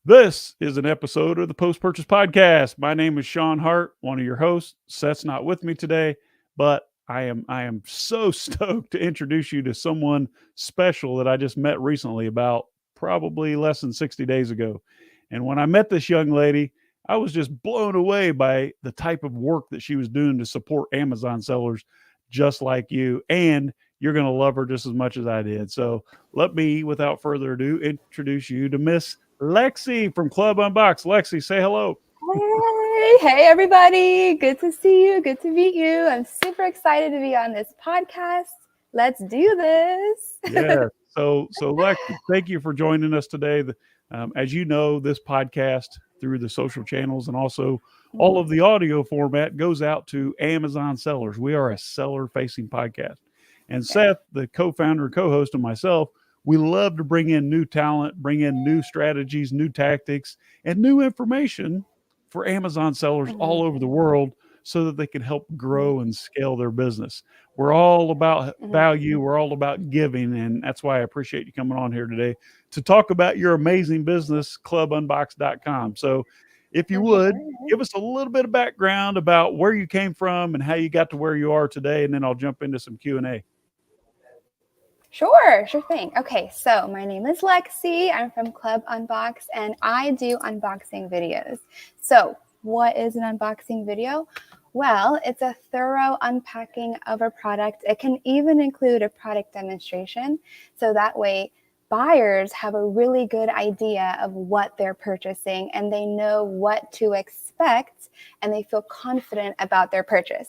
This is an episode of the Post Purchase Podcast. My name is Sean Hart, one of your hosts. Seth's not with me today, but I am so stoked to introduce you to someone special that I just met recently, about probably less than 60 days ago. And when I met this young lady, I was just blown away by the type of work that she was doing to support Amazon sellers just like you. And you're going to love her just as much as I did. So let me, without further ado, introduce you to Miss Lexi from Club Unbox. Lexi, say hello. Hey everybody. Good to see you. Good to meet you. I'm super excited to be on this podcast. Let's do this. Yeah. So Lexi, thank you for joining us today. As you know, this podcast through the social channels and also all of the audio format goes out to Amazon sellers. We are a seller-facing podcast. And Seth, the co-founder and co-host, and myself, we love to bring in new talent, bring in new strategies, new tactics, and new information for Amazon sellers all over the world so that they can help grow and scale their business. We're all about value, we're all about giving, and that's why I appreciate you coming on here today to talk about your amazing business, clubunbox.com. So if you would, give us a little bit of background about where you came from and how you got to where you are today, and then I'll jump into some Q&A. Sure thing. Okay, so my name is Lexi. I'm from Club Unbox, and I do unboxing videos. So what is an unboxing video? Well, it's a thorough unpacking of a product. It can even include a product demonstration. So that way, buyers have a really good idea of what they're purchasing and they know what to expect and they feel confident about their purchase.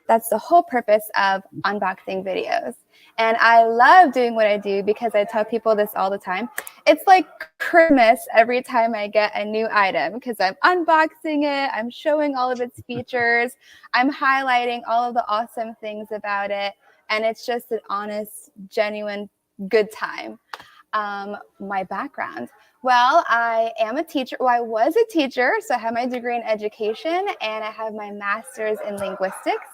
That's the whole purpose of unboxing videos. And I love doing what I do because I tell people this all the time. It's like Christmas every time I get a new item because I'm unboxing it, I'm showing all of its features, I'm highlighting all of the awesome things about it, and it's just an honest, genuine, good time. My background. Well, I am a teacher. Well, I was a teacher, so I have my degree in education and I have my master's in linguistics.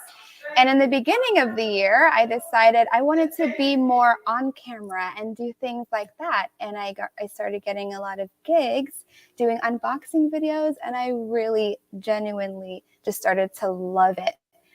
And in the beginning of the year, I decided I wanted to be more on camera and do things like that. And I started getting a lot of gigs doing unboxing videos, and I really genuinely just started to love it.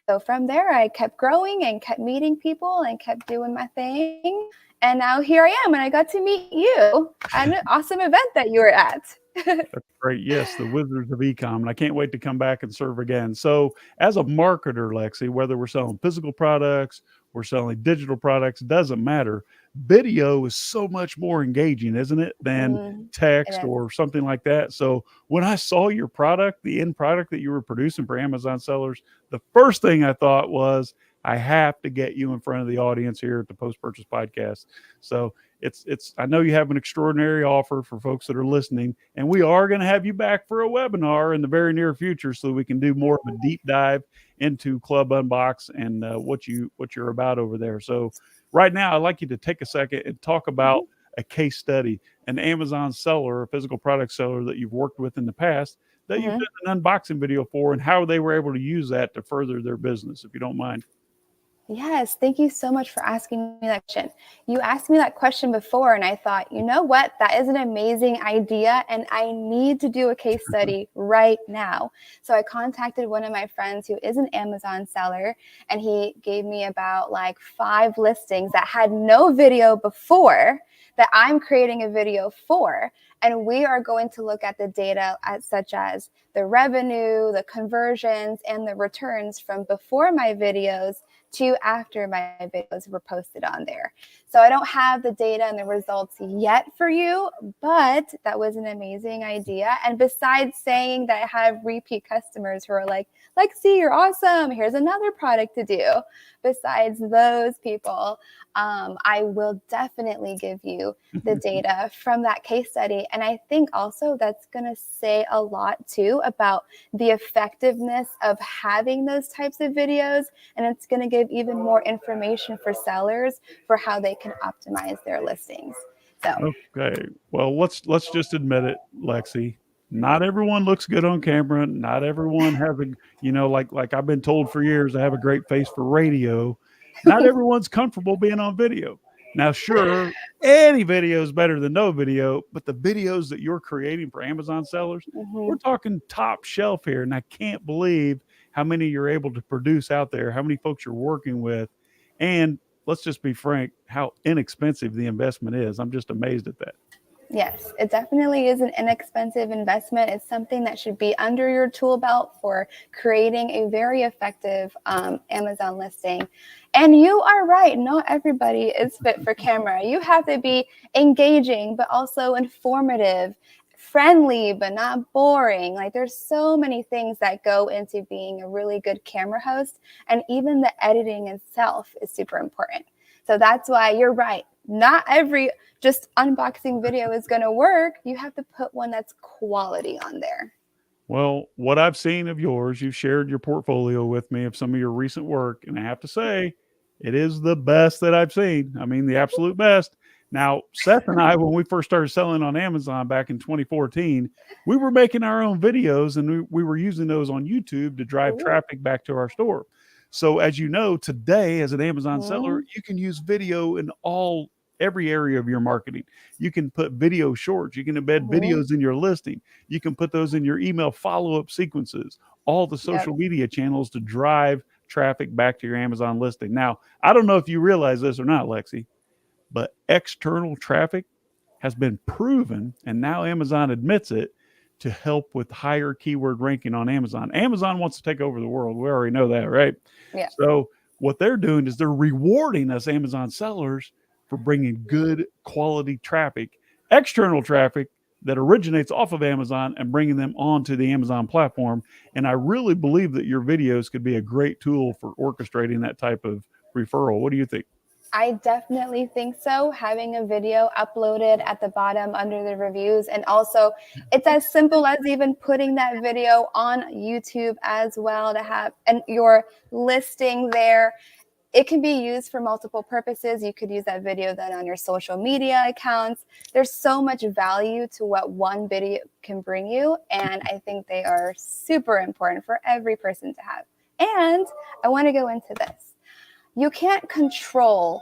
So from there, I kept growing and kept meeting people and kept doing my thing. And now here I am, and I got to meet you at an awesome event that you were at. That's great. Yes, the Wizards of Ecom. And I can't wait to come back and serve again. So, as a marketer, Lexi, whether we're selling physical products, we're selling digital products, doesn't matter. Video is so much more engaging, isn't it, than text or something like that. So, when I saw your product, the end product that you were producing for Amazon sellers, the first thing I thought was, I have to get you in front of the audience here at the Post Purchase Podcast. So it's I know you have an extraordinary offer for folks that are listening, and we are going to have you back for a webinar in the very near future so we can do more of a deep dive into Club Unbox and what you're about over there. So right now, I'd like you to take a second and talk about a case study, an Amazon seller, a physical product seller that you've worked with in the past that you've done an unboxing video for, and how they were able to use that to further their business, if you don't mind. Yes, thank you so much for asking me that question. You asked me that question before, and I thought, you know what? That is an amazing idea, and I need to do a case study right now. So I contacted one of my friends who is an Amazon seller, and he gave me about like 5 listings that had no video before that I'm creating a video for. And we are going to look at the data such as the revenue, the conversions, and the returns from before my videos to after my videos were posted on there. So I don't have the data and the results yet for you, but that was an amazing idea. And besides saying that I have repeat customers who are like, Lexi, you're awesome, here's another product to do. Besides those people, I will definitely give you the data from that case study. And I think also that's going to say a lot too about the effectiveness of having those types of videos. And it's going to give even more information for sellers for how they can optimize their listings. So okay, well, let's just admit it, Lexi. Not everyone looks good on camera. Not everyone has a, like I've been told for years, I have a great face for radio. Not everyone's comfortable being on video. Now, sure, any video is better than no video, but the videos that you're creating for Amazon sellers, we're Mhm. talking top shelf here. And I can't believe how many you're able to produce out there, how many folks you're working with. And let's just be frank, how inexpensive the investment is. I'm just amazed at that. Yes, it definitely is an inexpensive investment. It's something that should be under your tool belt for creating a very effective Amazon listing. And you are right, not everybody is fit for camera. You have to be engaging, but also informative, friendly, but not boring. Like there's so many things that go into being a really good camera host. And even the editing itself is super important. So that's why you're right. Not every just unboxing video is going to work. You have to put one that's quality on there. Well, what I've seen of yours, you've shared your portfolio with me of some of your recent work, and I have to say, it is the best that I've seen. I mean, the absolute best. Now, Seth and I, when we first started selling on Amazon back in 2014, we were making our own videos and we were using those on YouTube to drive Ooh. traffic back to our store. So, as you know, today as an Amazon seller, Mhm. you can use video in every area of your marketing. You can put video shorts, you can embed Mhm. videos in your listing, you can put those in your email follow-up sequences, all the Yep. social media channels to drive traffic back to your Amazon listing. Now, I don't know if you realize this or not, Lexi, but external traffic has been proven, and now Amazon admits it, to help with higher keyword ranking on Amazon. Amazon wants to take over the world. We already know that, right? Yeah. So, what they're doing is they're rewarding us Amazon sellers for bringing good quality traffic, external traffic that originates off of Amazon and bringing them onto the Amazon platform. And I really believe that your videos could be a great tool for orchestrating that type of referral. What do you think? I definitely think so. Having a video uploaded at the bottom under the reviews. And also, it's as simple as even putting that video on YouTube as well to have and your listing there. It can be used for multiple purposes. You could use that video then on your social media accounts. There's so much value to what one video can bring you. And I think they are super important for every person to have. And I want to go into this. You can't control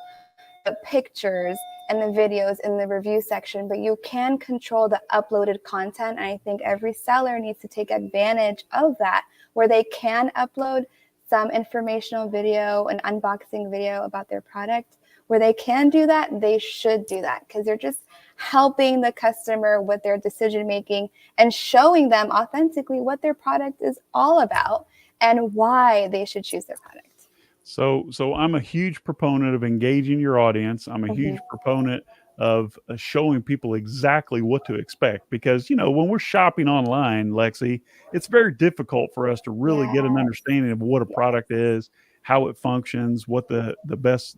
the pictures and the videos in the review section, but you can control the uploaded content. And I think every seller needs to take advantage of that, where they can upload some informational video, an unboxing video about their product. Where they can do that, they should do that because they're just helping the customer with their decision making and showing them authentically what their product is all about and why they should choose their product. So I'm a huge proponent of engaging your audience. I'm a huge Mhm. proponent of showing people exactly what to expect because when we're shopping online, Lexi, it's very difficult for us to really Yes. get an understanding of what a Yes. product is, how it functions, what the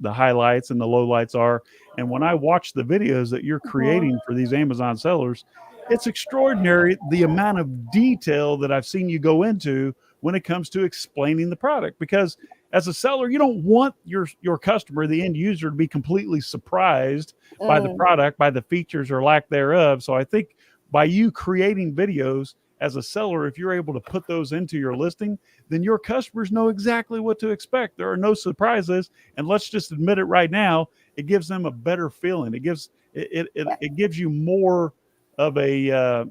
highlights and the lowlights are. And when I watch the videos that you're Mhm. creating for these Amazon sellers, it's extraordinary the amount of detail that I've seen you go into when it comes to explaining the product because as a seller, you don't want your customer, the end user, to be completely surprised by the Mm. product, by the features or lack thereof. So I think by you creating videos as a seller, if you're able to put those into your listing, then your customers know exactly what to expect. There are no surprises, and let's just admit it right now, it gives them a better feeling. It gives you more of a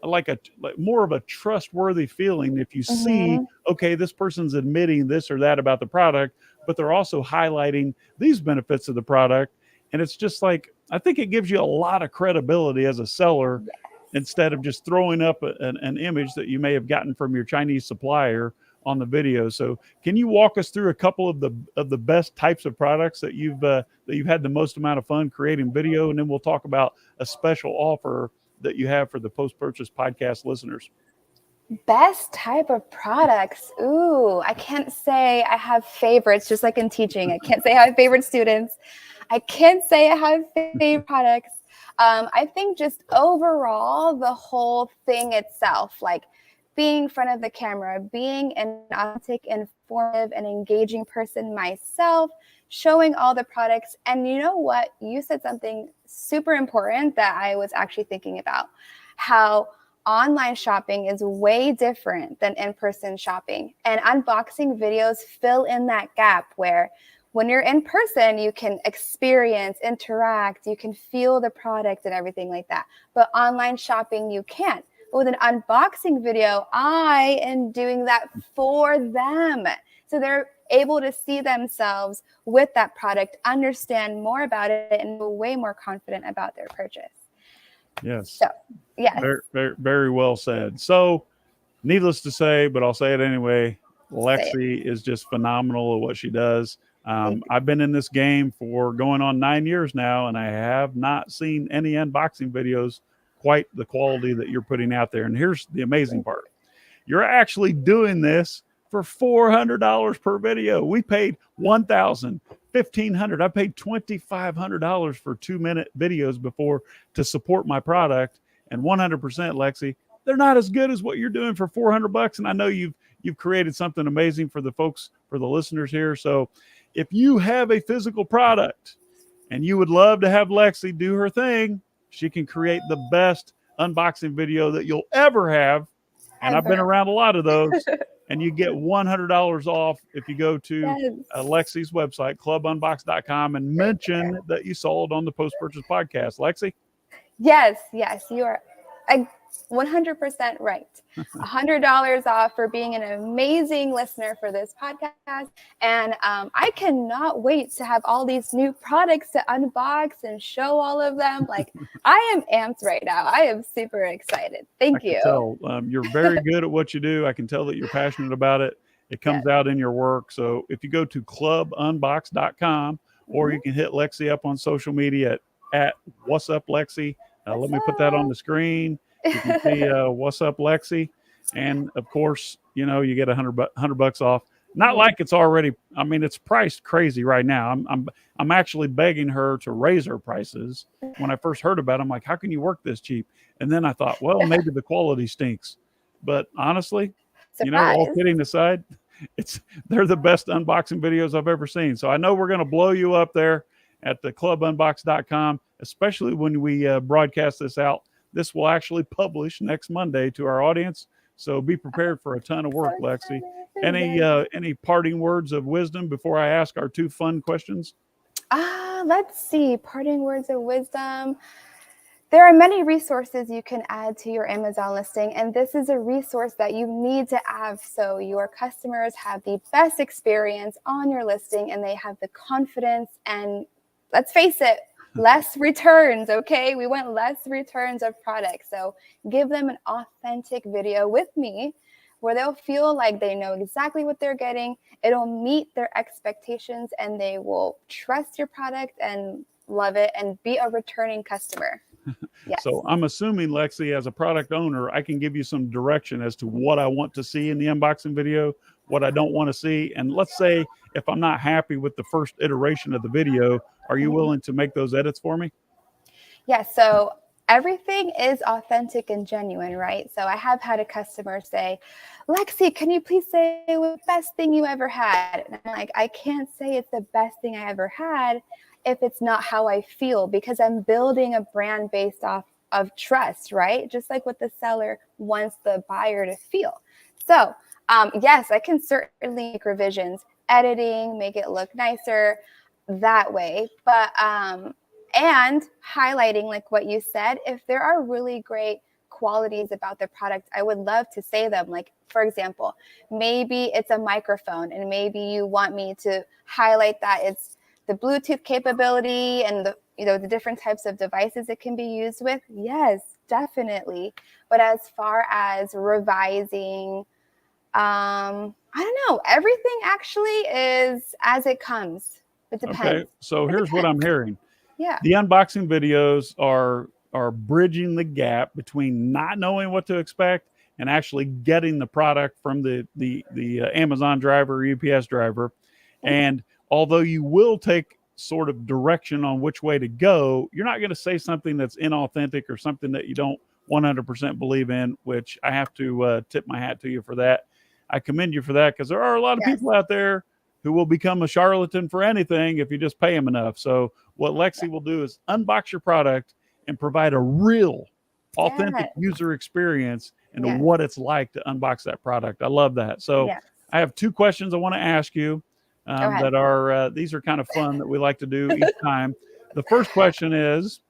like more of a trustworthy feeling if you see, Mhm. okay, this person's admitting this or that about the product, but they're also highlighting these benefits of the product. And it's just like, I think it gives you a lot of credibility as a seller Yes. instead of just throwing up an image that you may have gotten from your Chinese supplier on the video. So, can you walk us through a couple of the best types of products that you've had the most amount of fun creating video, and then we'll talk about a special offer that you have for the post purchase podcast listeners? Best type of products. Ooh, I can't say I have favorites, just like in teaching. I can't say I have favorite students. I can't say I have favorite products. I think just overall, the whole thing itself, like being in front of the camera, being an authentic, informative, and engaging person myself, showing all the products. And you know what? You said something super important that I was actually thinking about how online shopping is way different than in-person shopping. And unboxing videos fill in that gap where when you're in person, you can experience, interact, you can feel the product and everything like that. But online shopping, you can't. But with an unboxing video, I am doing that for them. So they're able to see themselves with that product, understand more about it, and feel way more confident about their purchase. Yes. So, yes. Very, very, very well said. So, needless to say, but I'll say it anyway, Lexi is just phenomenal at what she does. I've been in this game for going on 9 years now, and I have not seen any unboxing videos quite the quality that you're putting out there. And here's the amazing part. You're actually doing this for $400 per video. We paid $1,000, $1,500. I paid $2,500 for 2-minute videos before to support my product. And 100%, Lexi, they're not as good as what you're doing for $400. And I know you've created something amazing for the folks, for the listeners here. So if you have a physical product and you would love to have Lexi do her thing, she can create the best unboxing video that you'll ever have. And I've been around a lot of those. And you get $100 off if you go to Lexi's website, clubunbox.com, and mention that you saw it on the Post-Purchase Podcast. Lexi? Yes, you are 100% right. $100 off for being an amazing listener for this podcast. And I cannot wait to have all these new products to unbox and show all of them. Like, I am amped right now. I am super excited. Thank you. Tell, you're very good at what you do. I can tell that you're passionate about it. It comes out in your work. So if you go to clubunbox.com, or you can hit Lexi up on social media at What's Up Lexi. Let me put that on the screen. You can see What's Up Lexi. And of course, you get $100 off. Not like it's already, I mean, it's priced crazy right now. I'm actually begging her to raise her prices. When I first heard about it, I'm like, how can you work this cheap? And then I thought, well, maybe the quality stinks. But honestly, all kidding aside, they're the best unboxing videos I've ever seen. So I know we're going to blow you up there at the clubunbox.com, especially when we broadcast this out. This will actually publish next Monday to our audience. So be prepared for a ton of work, Lexi. Any parting words of wisdom before I ask our 2 fun questions? Let's see. Parting words of wisdom. There are many resources you can add to your Amazon listing, and this is a resource that you need to have so your customers have the best experience on your listing and they have the confidence, and let's face it, less returns, okay? We want less returns of products. So give them an authentic video with me where they'll feel like they know exactly what they're getting. It'll meet their expectations and they will trust your product and love it and be a returning customer. Yes. So I'm assuming, Lexi, as a product owner, I can give you some direction as to what I want to see in the unboxing video, what I don't want to see. And let's say if I'm not happy with the first iteration of the video, are you willing to make those edits for me? Yeah, so everything is authentic and genuine, right? So I have had a customer say, Lexi, can you please say the best thing you ever had? And I'm like, I can't say it's the best thing I ever had if it's not how I feel, because I'm building a brand based off of trust, right? Just like what the seller wants the buyer to feel. So yes, I can certainly make revisions, editing, make it look nicer that way. But and highlighting, like what you said, if there are really great qualities about the product, I would love to say them. Like, for example, maybe it's a microphone and maybe you want me to highlight that it's the Bluetooth capability and the different types of devices it can be used with. Yes, definitely. But as far as revising, I don't know. Everything actually is as it comes. It depends. Okay, so here's what I'm hearing. Yeah. The unboxing videos are bridging the gap between not knowing what to expect and actually getting the product from the Amazon driver or UPS driver. And although you will take sort of direction on which way to go, you're not going to say something that's inauthentic or something that you don't 100% believe in, which I have to tip my hat to you for that. I commend you for that, because there are a lot of people out there who will become a charlatan for anything if you just pay them enough. So what Lexi will do is unbox your product and provide a real, authentic user experience into what it's like to unbox that product. I love that. So I have 2 questions I want to ask you. Okay. that are, these are kind of fun that we like to do each time. The first question is,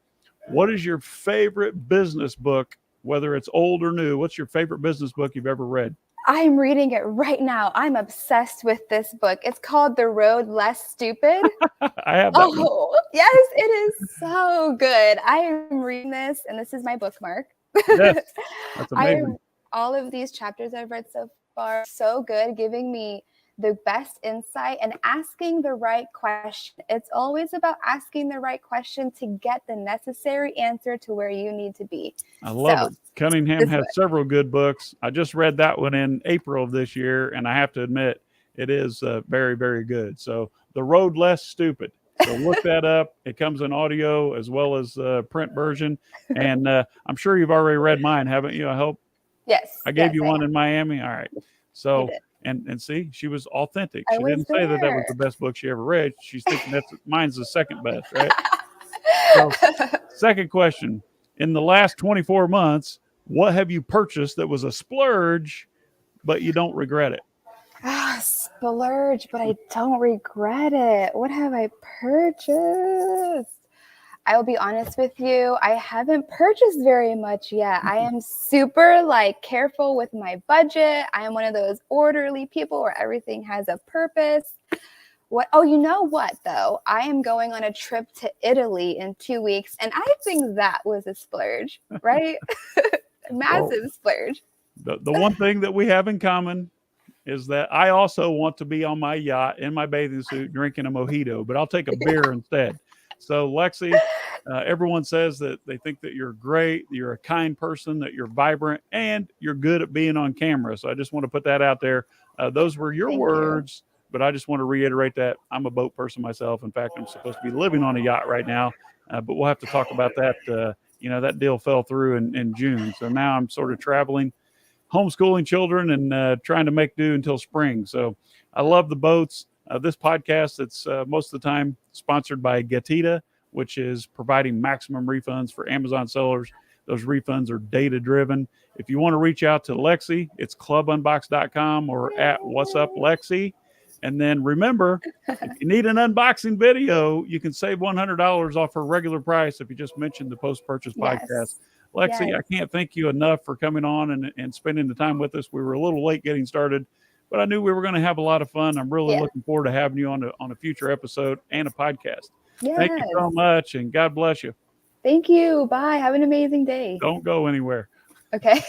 what is your favorite business book, whether it's old or new? What's your favorite business book you've ever read? I'm reading it right now. I'm obsessed with this book. It's called The Road Less Stupid. I have that one. Oh, yes, it is so good. I am reading this, and this is my bookmark. Yes, that's amazing. All of these chapters I've read so far, so good, giving me the best insight and asking the right question. It's always about asking the right question to get the necessary answer to where you need to be. I love it. Cunningham this has book. several good books. I just read that one in April of this year, and I have to admit, it is very, very good. So, The Road Less Stupid. So look that up. It comes in audio as well as print version. And I'm sure you've already read mine, haven't you? I hope. Yes. I gave yes, you one in Miami. All right. You So, did. and see, she was authentic. I She was didn't say that was there. the best book she ever read. She's thinking mine's the second best, right? So, second question. In the last 24 months, what have you purchased that was a splurge, but you don't regret it? Splurge, but I don't regret it. What have I purchased? I will be honest with you, I haven't purchased very much yet. I am super careful with my budget. I am one of those orderly people where everything has a purpose. Oh, you know what though? I am going on a trip to Italy in 2 weeks, and I think that was a splurge, right? Massive splurge. The one thing that we have in common is that I also want to be on my yacht in my bathing suit drinking a mojito, but I'll take a beer instead. So, Lexi, everyone says that they think that you're great, you're a kind person, that you're vibrant, and you're good at being on camera. So, I just want to put that out there. Those were your Thank words, but I just want to reiterate that I'm a boat person myself. In fact, I'm supposed to be living on a yacht right now, but we'll have to talk about that. That deal fell through in June. So now I'm sort of traveling, homeschooling children, and trying to make do until spring. So I love the boats. This podcast, it's most of the time sponsored by Gatita, which is providing maximum refunds for Amazon sellers. Those refunds are data driven. If you want to reach out to Lexi, it's clubunbox.com or at What's Up Lexi. And then remember, if you need an unboxing video, you can save $100 off her regular price if you just mention the post-purchase podcast. Lexi, I can't thank you enough for coming on and spending the time with us. We were a little late getting started, but I knew we were going to have a lot of fun. I'm really looking forward to having you on a future episode and a podcast. Thank you so much, and God bless you. Thank you. Bye. Have an amazing day. Don't go anywhere. Okay.